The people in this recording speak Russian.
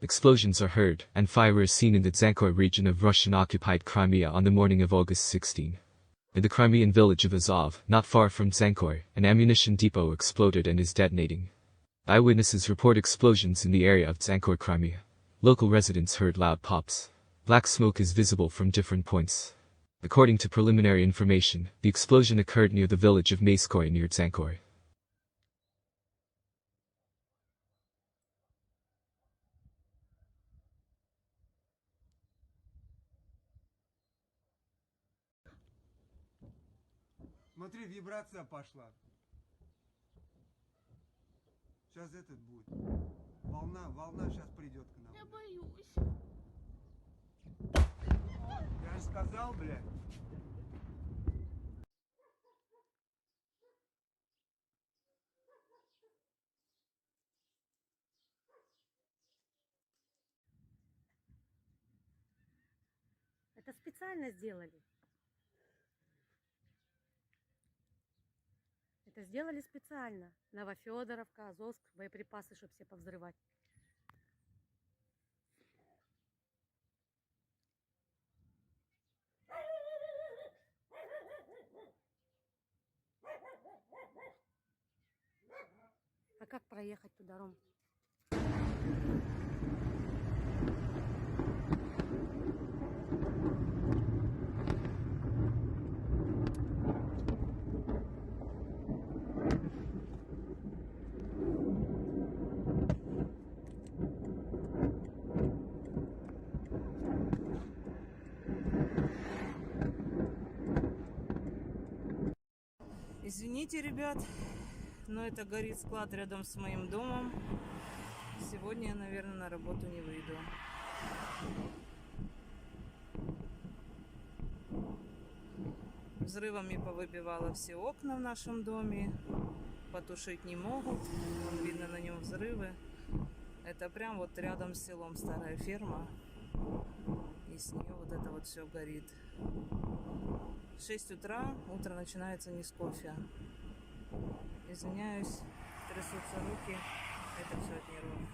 Explosions are heard, and fire is seen in the Zankoy region of Russian-occupied Crimea on the morning of August 16. In the Crimean village of Azov, not far from Zankoy, an ammunition depot exploded and is detonating. Eyewitnesses report explosions in the area of Zankoy, Crimea. Local residents heard loud pops. Black smoke is visible from different points. According to preliminary information, the explosion occurred near the village of Mayskoye near Zankoy. Смотри, вибрация пошла. Сейчас этот будет. Волна сейчас придет к нам. Я боюсь. Я же сказал, блядь. Это специально сделали. Это сделали специально. Новофедоровка, Азовск, боеприпасы, чтобы все повзрывать. А как проехать туда, Ром? Извините, ребят, но это горит склад рядом с моим домом. Сегодня я, наверное, на работу не выйду. Взрывами повыбивало все окна в нашем доме. Потушить не могут. Вон видно на нем взрывы. Это прям вот рядом с селом старая ферма. И с нее вот это вот все горит. В 6 утра, утро начинается не с кофе. Извиняюсь, трясутся руки, это все от нервов.